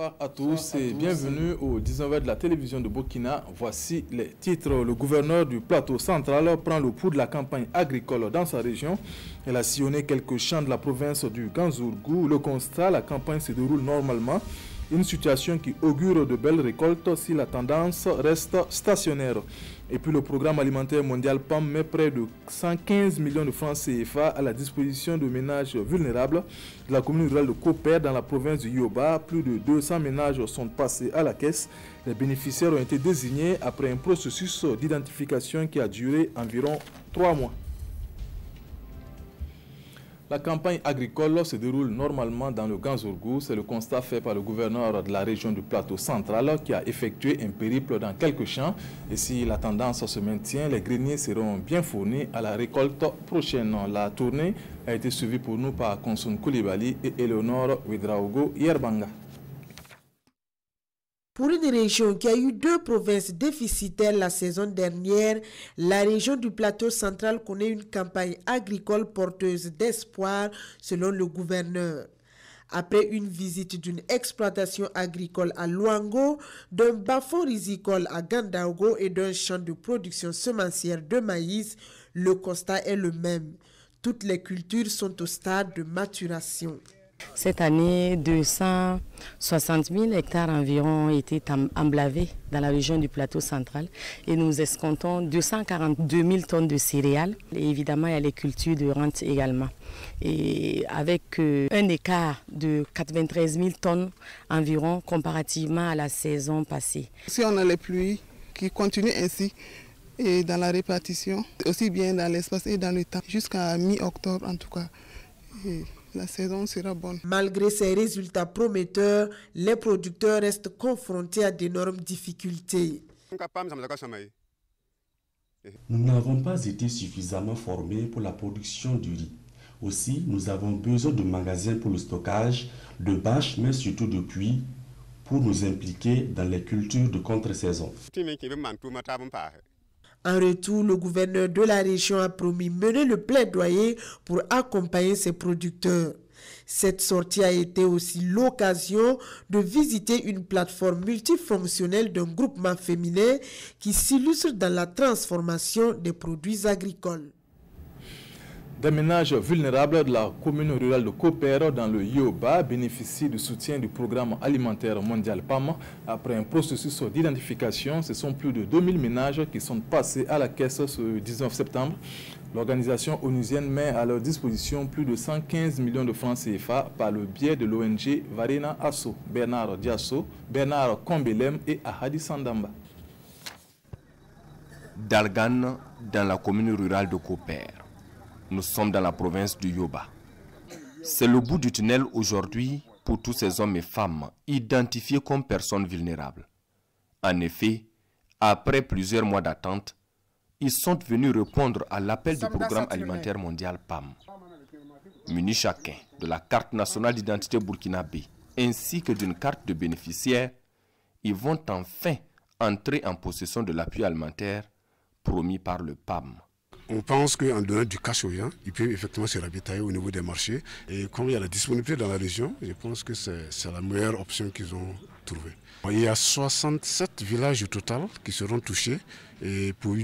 Bonsoir à tous et bienvenue au 19h de la télévision de Burkina. Voici les titres. Le gouverneur du plateau central prend le pouls de la campagne agricole dans sa région. Elle a sillonné quelques champs de la province du Ganzourgou. Le constat, la campagne se déroule normalement. Une situation qui augure de belles récoltes si la tendance reste stationnaire. Et puis le programme alimentaire mondial PAM met près de 115 millions de francs CFA à la disposition de ménages vulnérables de la commune rurale de Koper dans la province du Yoba. Plus de 200 ménages sont passés à la caisse. Les bénéficiaires ont été désignés après un processus d'identification qui a duré environ 3 mois. La campagne agricole se déroule normalement dans le Ganzourgou. C'est le constat fait par le gouverneur de la région du plateau central qui a effectué un périple dans quelques champs. Et si la tendance se maintient, les greniers seront bien fournis à la récolte prochaine. La tournée a été suivie pour nous par Konsun Koulibaly et Eleonore Ouedraogo Yerbanga. Pour une région qui a eu 2 provinces déficitaires la saison dernière, la région du plateau central connaît une campagne agricole porteuse d'espoir selon le gouverneur. Après une visite d'une exploitation agricole à Luango, d'un bas-fond risicole à Gandaogo et d'un champ de production semencière de maïs, le constat est le même. Toutes les cultures sont au stade de maturation. Cette année, 260 000 hectares environ ont été emblavés dans la région du plateau central et nous escomptons 242 000 tonnes de céréales. Et évidemment, il y a les cultures de rente également. Et avec un écart de 93 000 tonnes environ comparativement à la saison passée. Si on a les pluies qui continuent ainsi, et dans la répartition, aussi bien dans l'espace et dans le temps, jusqu'à mi-octobre en tout cas. La saison sera bonne. Malgré ces résultats prometteurs, les producteurs restent confrontés à d'énormes difficultés. Nous n'avons pas été suffisamment formés pour la production du riz. Aussi, nous avons besoin de magasins pour le stockage, de bâches, mais surtout de puits pour nous impliquer dans les cultures de contre-saison. En retour, le gouverneur de la région a promis mener le plaidoyer pour accompagner ses producteurs. Cette sortie a été aussi l'occasion de visiter une plateforme multifonctionnelle d'un groupement féminin qui s'illustre dans la transformation des produits agricoles. Des ménages vulnérables de la commune rurale de Koper dans le Yoba bénéficient du soutien du programme alimentaire mondial PAM. Après un processus d'identification, ce sont plus de 2000 ménages qui sont passés à la caisse ce 19 septembre. L'organisation onusienne met à leur disposition plus de 115 millions de francs CFA par le biais de l'ONG Varena Asso, Bernard Diasso, Bernard Kombelem et Ahadi Sandamba. Dalgan, dans la commune rurale de Koper. Nous sommes dans la province du Yoba. C'est le bout du tunnel aujourd'hui pour tous ces hommes et femmes identifiés comme personnes vulnérables. En effet, après plusieurs mois d'attente, ils sont venus répondre à l'appel du programme alimentaire mondial PAM. Munis chacun de la carte nationale d'identité burkinabé ainsi que d'une carte de bénéficiaire, ils vont enfin entrer en possession de l'appui alimentaire promis par le PAM. On pense qu'en donnant du cash aux gens, ils peuvent effectivement se ravitailler au niveau des marchés. Et comme il y a la disponibilité dans la région, je pense que c'est la meilleure option qu'ils ont trouvée. Il y a 67 villages au total qui seront touchés et pour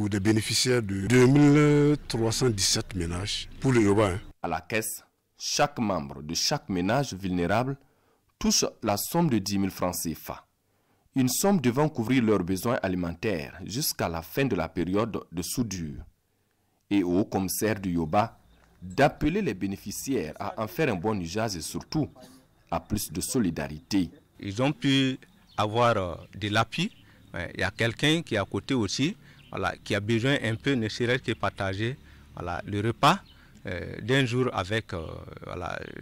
des bénéficiaires de 2317 ménages pour le Yoba. À la caisse, chaque membre de chaque ménage vulnérable touche la somme de 10 000 francs CFA. Une somme devant couvrir leurs besoins alimentaires jusqu'à la fin de la période de soudure. Et au commissaire du Yoba d'appeler les bénéficiaires à en faire un bon usage et surtout à plus de solidarité. Ils ont pu avoir de l'appui. Il y a quelqu'un qui est à côté aussi, voilà, qui a besoin un peu, ne serait-ce que partager le repas d'un jour avec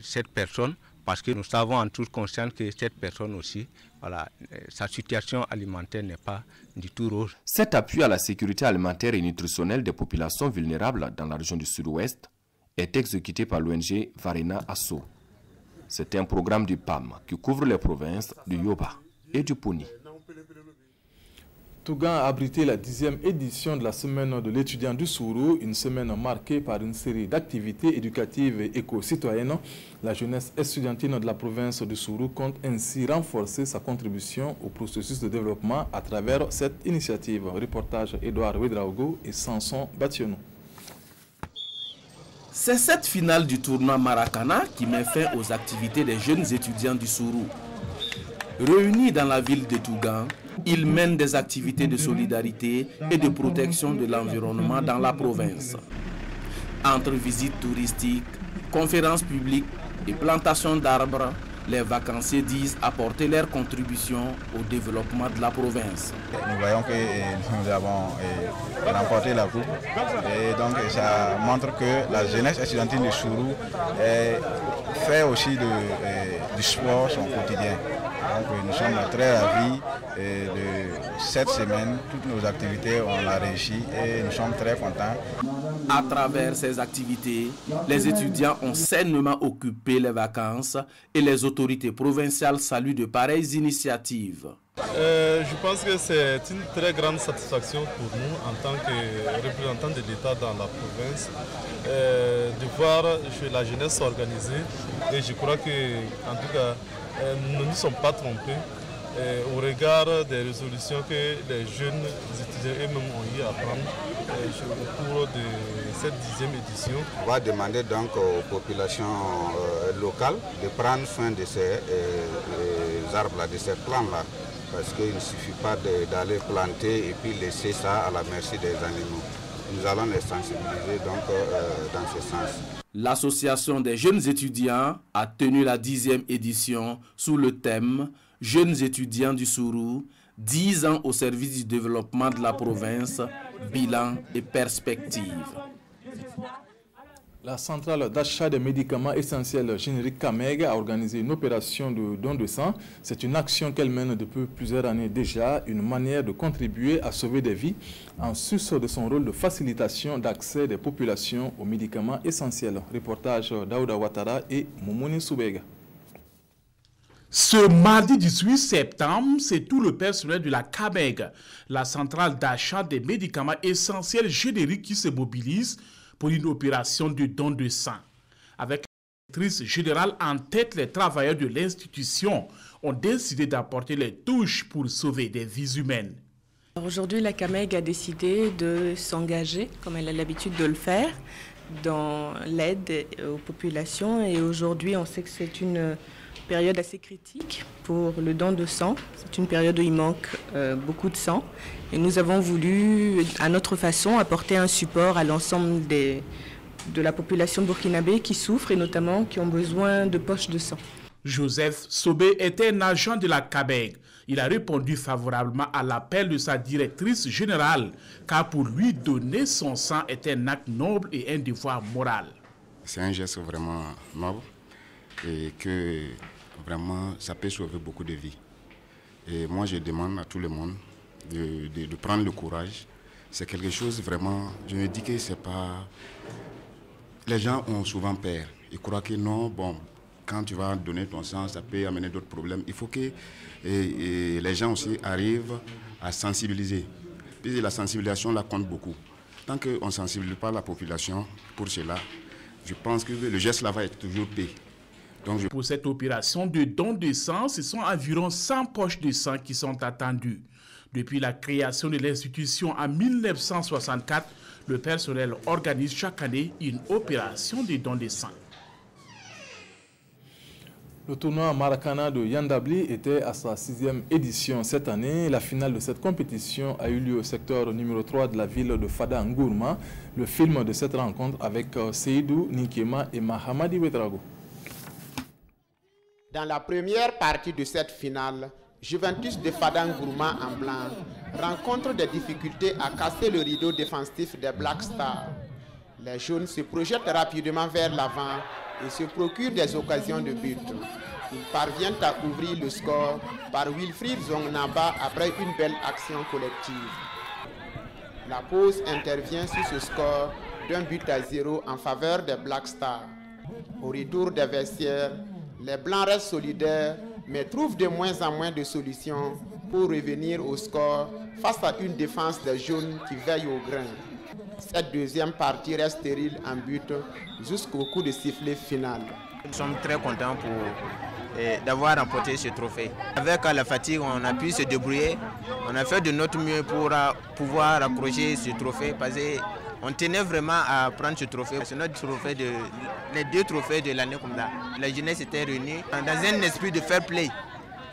cette personne. Parce que nous savons en toute conscience que cette personne aussi, sa situation alimentaire n'est pas du tout rose. Cet appui à la sécurité alimentaire et nutritionnelle des populations vulnérables dans la région du Sud-Ouest est exécuté par l'ONG Varena Asso. C'est un programme du PAM qui couvre les provinces du Yoba et du Poni. Tougan a abrité la 10e édition de la semaine de l'étudiant du Sourou, une semaine marquée par une série d'activités éducatives et éco-citoyennes. La jeunesse estudiantine de la province du Sourou compte ainsi renforcer sa contribution au processus de développement à travers cette initiative. Reportage Edouard Ouedraogo et Samson Bationou. C'est cette finale du tournoi Maracana qui met fin aux activités des jeunes étudiants du Sourou. Réunis dans la ville de Tougan, ils mènent des activités de solidarité et de protection de l'environnement dans la province. Entre visites touristiques, conférences publiques et plantations d'arbres, les vacanciers disent apporter leur contribution au développement de la province. Nous voyons que nous avons remporté la coupe et donc ça montre que la jeunesse estudiantine du Sourou fait aussi du sport son quotidien. Donc nous sommes très ravis de cette semaine. Toutes nos activités, on l'a réussi et nous sommes très contents. À travers ces activités, les étudiants ont sainement occupé les vacances et les autorités provinciales saluent de pareilles initiatives. Je pense que c'est une très grande satisfaction pour nous en tant que représentants de l'État dans la province de voir la jeunesse s'organiser et je crois que en tout cas nous ne nous sommes pas trompés au regard des résolutions que les jeunes étudiants eux-mêmes ont eu à prendre au cours de cette 10e édition. On va demander donc aux populations locales de prendre soin de ces arbres-là, de ces plants-là. Parce qu'il ne suffit pas d'aller planter et puis laisser ça à la merci des animaux. Nous allons les sensibiliser donc dans ce sens. L'association des jeunes étudiants a tenu la 10e édition sous le thème « Jeunes étudiants du Sourou, 10 ans au service du développement de la province, bilan et perspectives ». La centrale d'achat des médicaments essentiels génériques CAMEG a organisé une opération de don de sang. C'est une action qu'elle mène depuis plusieurs années déjà, une manière de contribuer à sauver des vies en sus de son rôle de facilitation d'accès des populations aux médicaments essentiels. Reportage d'Aouda Ouattara et Moumouni Soubega. Ce mardi 18 septembre, c'est tout le personnel de la CAMEG, la centrale d'achat des médicaments essentiels génériques qui se mobilise pour une opération de don de sang. Avec la directrice générale en tête, les travailleurs de l'institution ont décidé d'apporter les touches pour sauver des vies humaines. Aujourd'hui, la CAMEG a décidé de s'engager, comme elle a l'habitude de le faire, dans l'aide aux populations. Et aujourd'hui, on sait que c'est une période assez critique pour le don de sang. C'est une période où il manque beaucoup de sang. Et nous avons voulu, à notre façon, apporter un support à l'ensemble de la population burkinabé qui souffre et notamment qui ont besoin de poches de sang. Joseph Sobé était un agent de la CAMEG. Il a répondu favorablement à l'appel de sa directrice générale, car pour lui, donner son sang est un acte noble et un devoir moral. C'est un geste vraiment noble et que vraiment ça peut sauver beaucoup de vies. Et moi, je demande à tout le monde de prendre le courage. C'est quelque chose vraiment, je me dis que c'est pas... Les gens ont souvent peur. Ils croient que non, bon, quand tu vas donner ton sang, ça peut amener d'autres problèmes. Il faut que les gens aussi arrivent à sensibiliser. Puis la sensibilisation, là, compte beaucoup. Tant qu'on ne sensibilise pas la population pour cela, je pense que le geste là va être toujours payé. Pour cette opération de don de sang, ce sont environ 100 poches de sang qui sont attendues. Depuis la création de l'institution en 1964, le personnel organise chaque année une opération de don de sang. Le tournoi Maracana de Yandabli était à sa 6e édition cette année. La finale de cette compétition a eu lieu au secteur numéro 3 de la ville de Fada Ngourma. Le film de cette rencontre avec Seydou Nikema et Mahamadi Ouedraogo. Dans la première partie de cette finale, Juventus de Fada Ngourma en blanc rencontre des difficultés à casser le rideau défensif des Black Stars. Les jaunes se projettent rapidement vers l'avant et se procurent des occasions de but. Ils parviennent à ouvrir le score par Wilfried Zongnaba après une belle action collective. La pause intervient sur ce score d'1-0 en faveur des Black Stars. Au retour des vestiaires, les Blancs restent solidaires mais trouvent de moins en moins de solutions pour revenir au score face à une défense des jaunes qui veille au grain. Cette deuxième partie reste stérile en but jusqu'au coup de sifflet final. Nous sommes très contents d'avoir remporté ce trophée. Avec la fatigue, on a pu se débrouiller. On a fait de notre mieux pour pouvoir accrocher ce trophée parce qu'on tenait vraiment à prendre ce trophée. C'est notre trophée, les 2 trophées de l'année comme ça. La jeunesse était réunie dans un esprit de fair play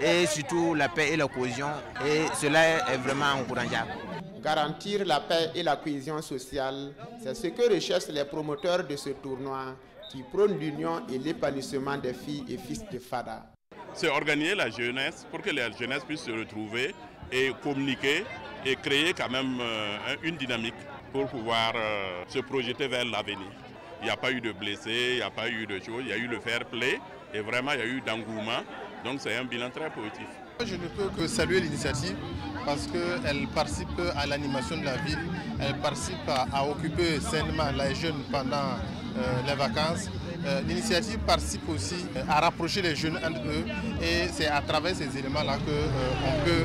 et surtout la paix et la cohésion. Et cela est vraiment encourageable. Garantir la paix et la cohésion sociale, c'est ce que recherchent les promoteurs de ce tournoi qui prône l'union et l'épanouissement des filles et fils de Fada. C'est organiser la jeunesse pour que la jeunesse puisse se retrouver et communiquer et créer quand même une dynamique pour pouvoir se projeter vers l'avenir. Il n'y a pas eu de blessés, il n'y a pas eu de choses, il y a eu le fair play et vraiment il y a eu d'engouement. Donc c'est un bilan très positif. Je ne peux que saluer l'initiative parce qu'elle participe à l'animation de la ville, elle participe à occuper sainement les jeunes pendant les vacances. L'initiative participe aussi à rapprocher les jeunes entre eux et c'est à travers ces éléments-là qu'on peut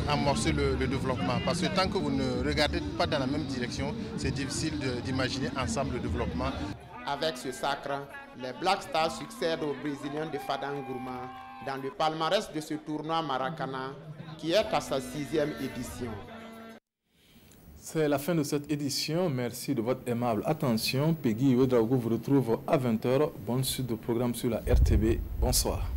amorcer le développement. Parce que tant que vous ne regardez pas dans la même direction, c'est difficile d'imaginer ensemble le développement. Avec ce sacre, les Black Stars succèdent aux Brésiliens de Fada Ngourma dans le palmarès de ce tournoi Maracana qui est à sa 6e édition. C'est la fin de cette édition. Merci de votre aimable attention. Peggy Ouedraogo vous retrouve à 20h. Bonne suite de programme sur la RTB. Bonsoir.